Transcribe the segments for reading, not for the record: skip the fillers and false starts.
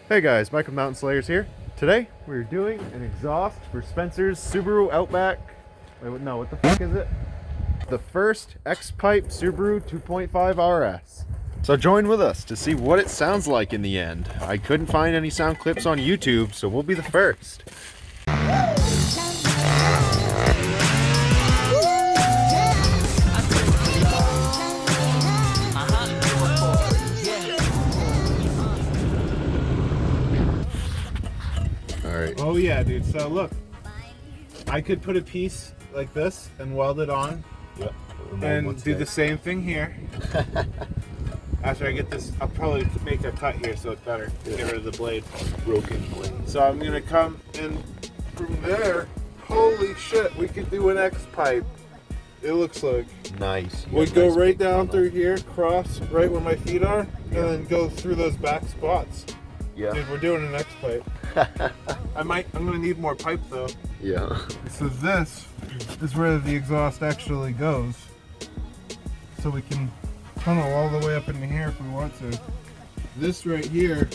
Hey guys, Michael Mountain Slayers here. Today we're doing an exhaust for Spencer's Subaru Outback. Wait, no, what the fuck is it? The first X-Pipe Subaru 2.5 RS. So join with us to see what it sounds like in the end. I couldn't find any sound clips on YouTube, so we'll be the first. Alright. Oh yeah, dude. So look, I could put a piece like this and weld it on. Yep. And do the same thing here. After I get this, I'll probably make a cut here so it's better. Get rid of the blade. Broken blade. So I'm gonna come in from there. Holy shit, we could do an X-pipe. It looks like. Nice. We'd go right down through here, cross right where my feet are, and then go through those back spots. Yeah. Dude, we're doing an X-pipe. I'm gonna need more pipe though. Yeah. So this is where the exhaust actually goes. So we can tunnel all the way up into here if we want to. This right here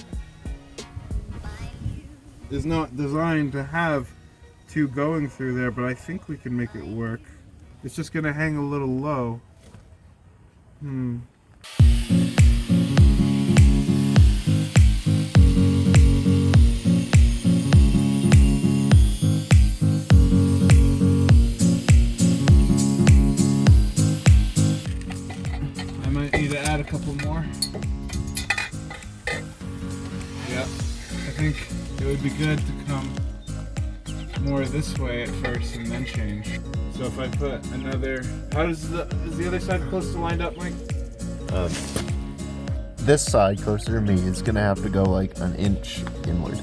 is not designed to have two going through there, but I think we can make it work. It's just gonna hang a little low. I might need to add a couple more. Yeah, I think it would be good to come more this way at first and then change. So if I put another, is the other side close to lined up, Mike? This side closer to me is gonna have to go like an inch inward.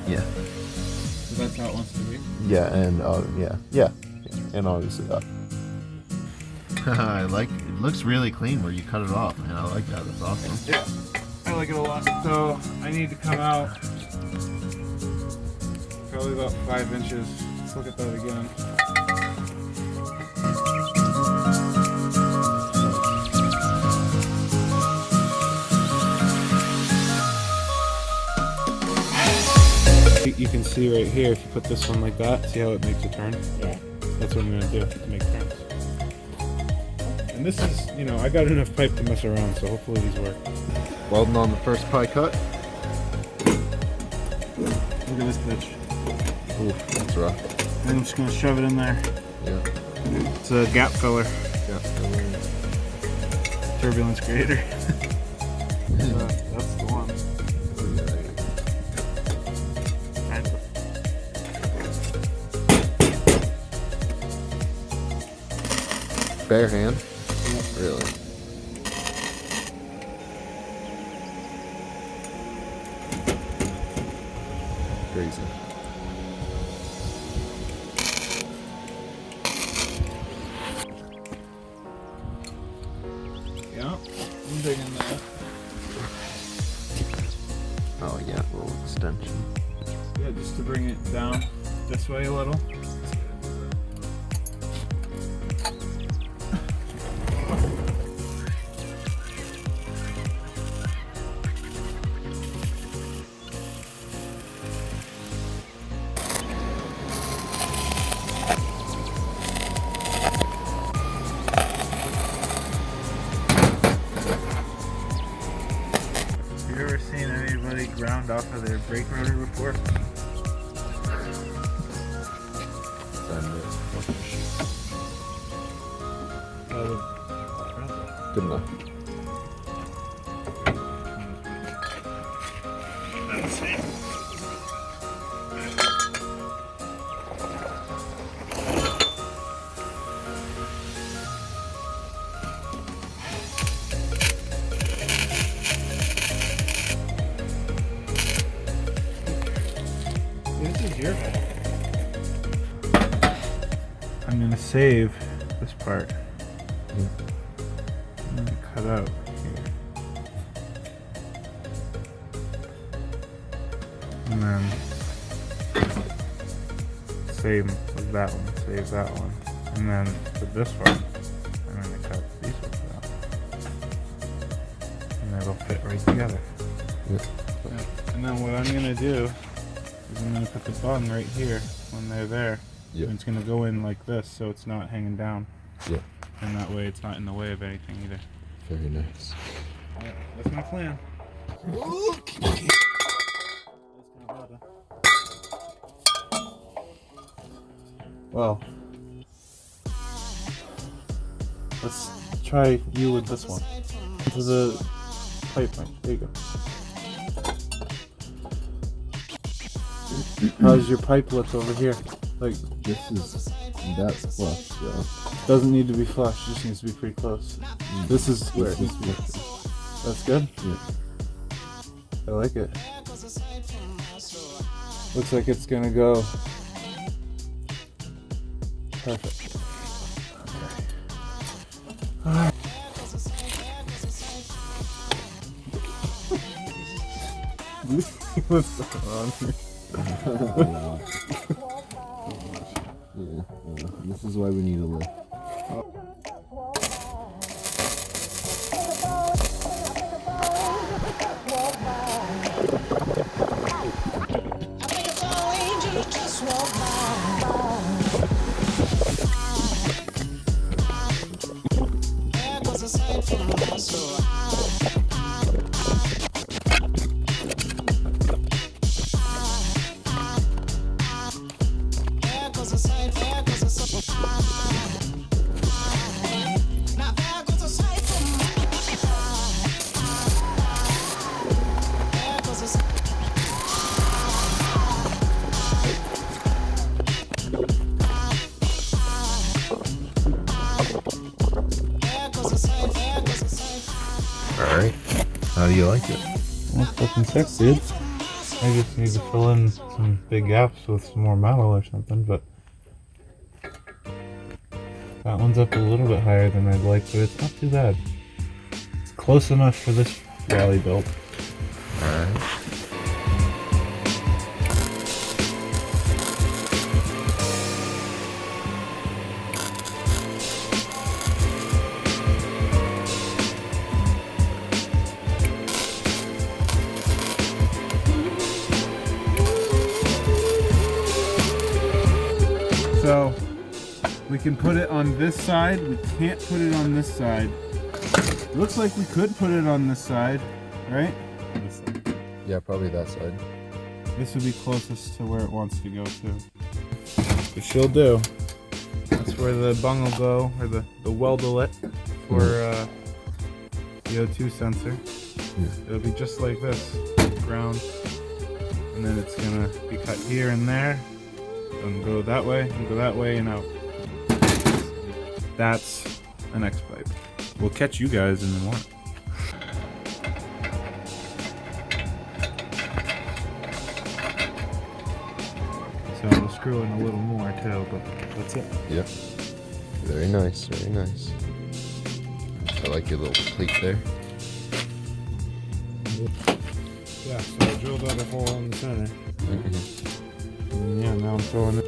Yeah. So that's how it wants to be. Yeah, and yeah, and obviously up. I like it. It looks really clean where you cut it off, man. I like that. That's awesome. Yeah, I like it a lot. So I need to come out probably about 5 inches. Let's look at that again. You can see right here, if you put this one like that, see how it makes a turn? Yeah. That's what I'm gonna do to make turns. And this is, I got enough pipe to mess around, so hopefully these work. Welding on the first pie cut. Look at this bitch. Ooh, that's rough. I'm just gonna shove it in there. Yeah. It's a gap filler. Yeah. Turbulence creator. That's the one. Bare hand? Really? Crazy. Yeah, I'm digging that. Oh yeah, a little extension. Yeah, just to bring it down this way a little. You ever seen anybody ground off of their brake rotor before? Good enough. This is your head. I'm gonna save this part. I'm gonna cut out here. And then same with that one, save that one. And then for this one, I'm gonna cut these ones out. And it'll fit right together. Yeah. And then what I'm gonna do is I'm gonna put the bung right here when they're there. Yeah. And it's gonna go in like this, so it's not hanging down. Yeah. And that way it's not in the way of anything either. Very nice. Yeah, that's my plan. Well, let's try you with this one. To the pipe line. There you go. How's your pipe lip over here? Like, That's flush, yeah. doesn't need to be flush, just needs to be pretty close. This is where it needs to be. That's good? Yeah. I like it. Looks like it's gonna go perfect. Okay. What's going on here? Yeah. This is why we need a lift. Alright. How do you like it? That's fucking sick, dude. I just need to fill in some big gaps with some more metal or something, but that one's up a little bit higher than I'd like, but it's not too bad. It's close enough for this rally build. Alright. So we can put it on this side. We can't put it on this side. Looks like we could put it on this side, right? This side. Yeah, probably that side. This would be closest to where it wants to go to. But she'll do. That's where the bung will go, or the weldelet for the O2 sensor. Yeah. It'll be just like this, ground. And then it's gonna be cut here and there. And go that way, and go that way, and out. That's an X pipe. We'll catch you guys in the morning. So we'll screw in a little more too, but that's it. Yep. Very nice, very nice. I like your little pleat there. Yeah, so I drilled out a hole in the center. And yeah, now I'm throwing it.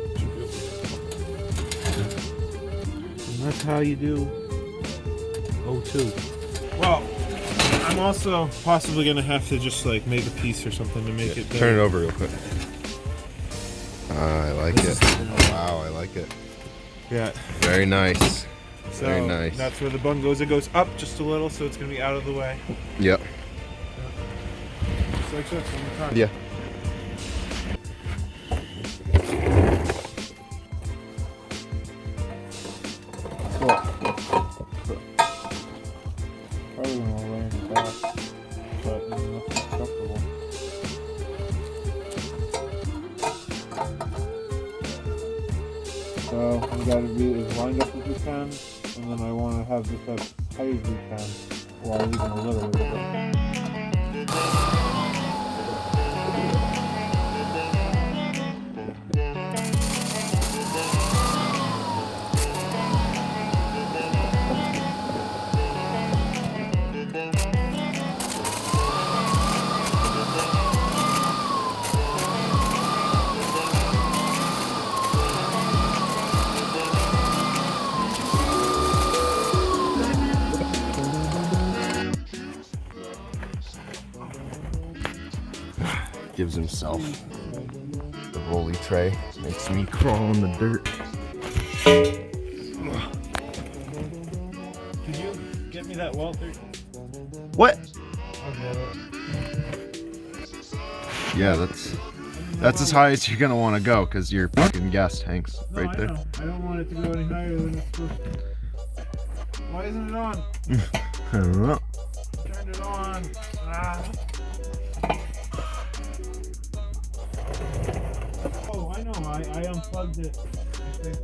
And that's how you do O2. Well, I'm also possibly gonna have to just like make a piece or something to make it. Turn it over real quick. I like This it. is gonna- Wow, I like it. Yeah. Very nice. So Very nice. that's where the bung goes. It goes up just a little, so it's gonna be out of the way. Yep. Just like this on the top. Yeah. Probably gonna lay in the back, but nothing comfortable. So we gotta be as lined up as we can, and then I want to have this as tight as we can while leaving a little bit. Gives himself the rolly tray. Makes me crawl in the dirt. Could you get me that welter? What? I'll get it. Yeah, that's as high as you're gonna want to go because your fucking gas tank's No, right there. I know. I don't want it to go any higher than it's supposed to. Why isn't it on? I don't know. Turn it on. Ah. Oh, I know. I unplugged it. I think.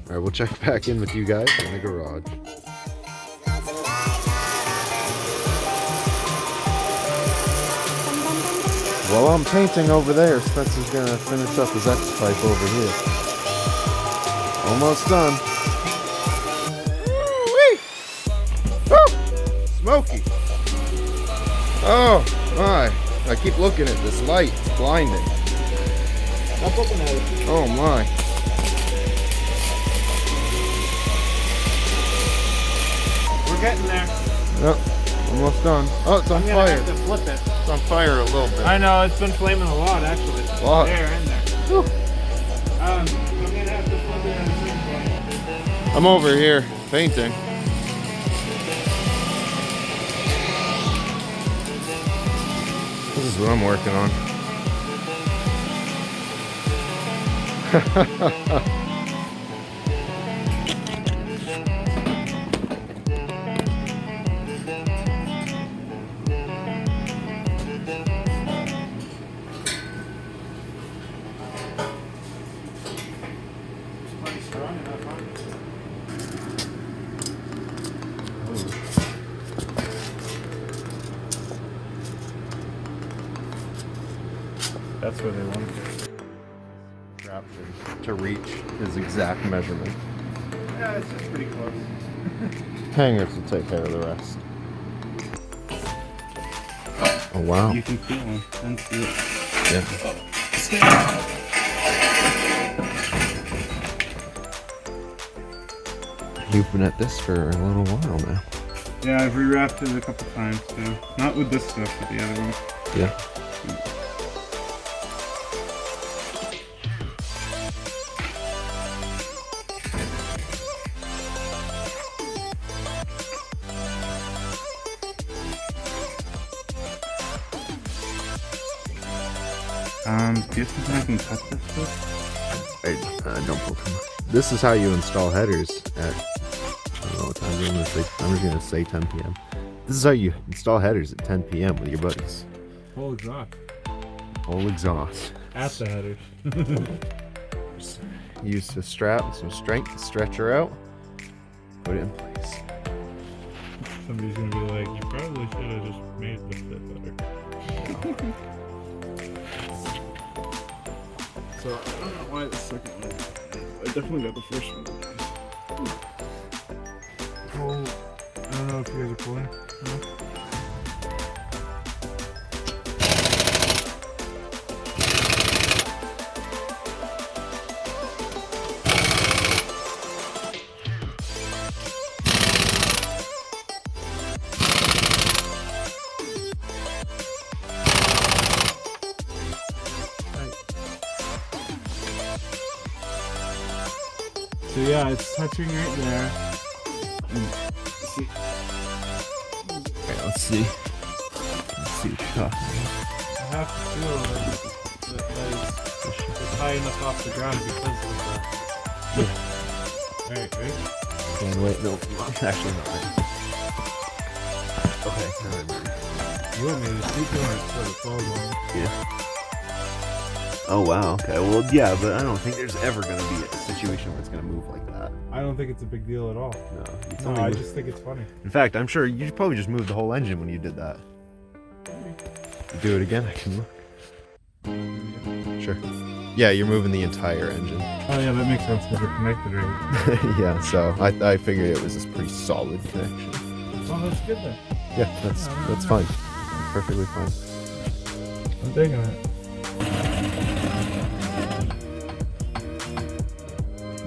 Alright, we'll check back in with you guys in the garage. While I'm painting over there, Spencer's gonna finish up his X-pipe over here. Almost done. Woo-wee! Woo! Smoky! Oh my! I keep looking at this light, it's blinding. Stop looking at it. Oh my. We're getting there. Yep, almost done. Oh, it's on I'm gonna fire. have to flip it. It's on fire a little bit. I know, it's been flaming a lot actually. Lot. There and there. Whew. I'm gonna have to flip it at a certain point. I'm over here painting. This is what I'm working on. Pretty strong enough, huh? That's where they want it. To reach his exact measurement. Yeah, it's just pretty close. Hangers will take care of the rest. Oh wow. You can feel one and see it. Yeah. You've been at this for a little while now. Yeah, I've rewrapped it a couple times too. Not with this stuff, but the other one. Yeah. Do you think I can cut this with? Don't pull too much. This is how you install headers at, I don't know what time I'm gonna say. I'm just gonna say 10 p.m. This is how you install headers at 10 p.m. with your buddies. Full exhaust. Whole exhaust. At the headers. Use a strap and some strength to stretch her out. Put it in place. Somebody's gonna be like, you probably should have just made this fit better. So, I don't know why the second one. I definitely got the first one. Oh, I don't know if you guys are pulling. No? So yeah, it's touching right there. And see, Okay, let's see. Let's see what you're talking about. I have to feel that it's high enough off the ground because of that. Alright, right? Okay, wait, no, actually not. Okay, never mind. You want me to keep going so it falls on? Yeah. Oh wow, okay, well yeah, but I don't think there's ever gonna be a situation where it's gonna move like that. I don't think it's a big deal at all. No, it's No, only I move- just think it's funny. In fact, I'm sure you probably just moved the whole engine when you did that. You do it again, I can look. Sure. Yeah, you're moving the entire engine. Oh yeah, that makes sense because they're connected right. Yeah, so I figured it was this pretty solid connection. Oh, that's good then. Yeah, that's fine. Perfectly fine. I'm digging it.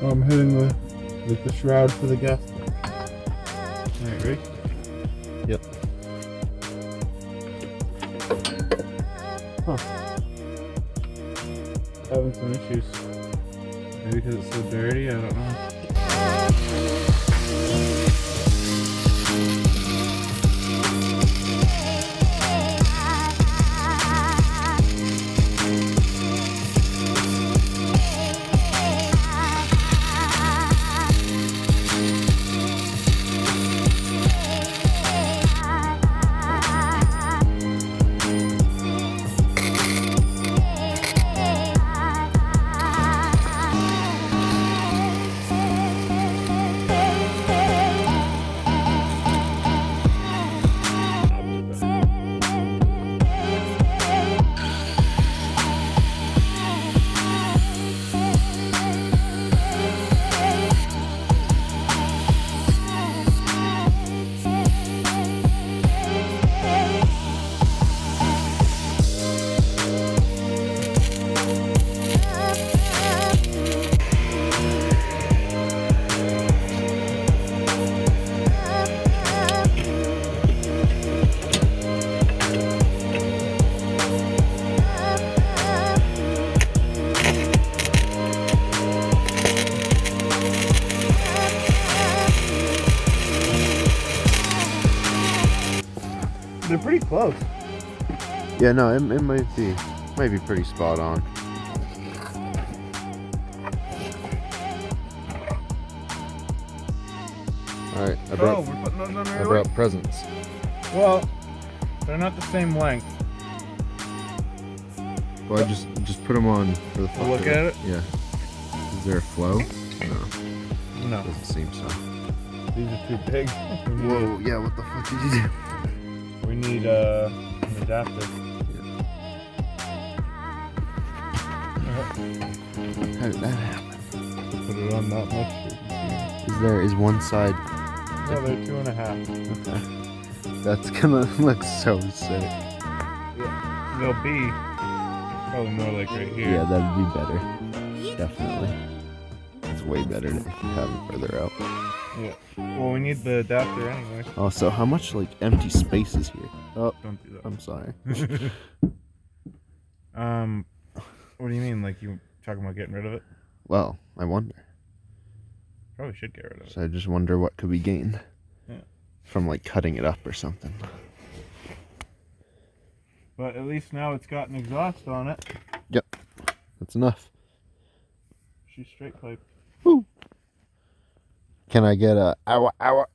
Oh, I'm hitting the shroud for the gas. Alright, ready? Yep. Huh. Having some issues. Maybe because it's so dirty, I don't know. They're pretty close. Yeah, no, it might be pretty spot on. All right, I brought we're putting those on right I away? brought presents. Well, they're not the same length. Well, I just put them on for the fuck Look of at it? Yeah. Is there a flow? No, No, doesn't seem so. these are too big. Whoa, yeah, what the fuck did you do? We need an adapter. How did that happen? Put it on that much. So you can Is one side? see. No, they're 2.5. Okay. That's gonna look so sick. They'll be probably more like right here. Yeah, that'd be better. Definitely. It's way better to have them further out. Yeah. Well, we need the adapter anyway. Oh, so how much like empty space is here? Oh, Don't do that. I'm sorry. What do you mean? Like you talking about getting rid of it? Well, I wonder. Probably should get rid of it. So I just wonder what could be gained Yeah. from like cutting it up or something. But at least now it's got an exhaust on it. Yep, that's enough. She's straight pipe. Woo! Can I get a hour?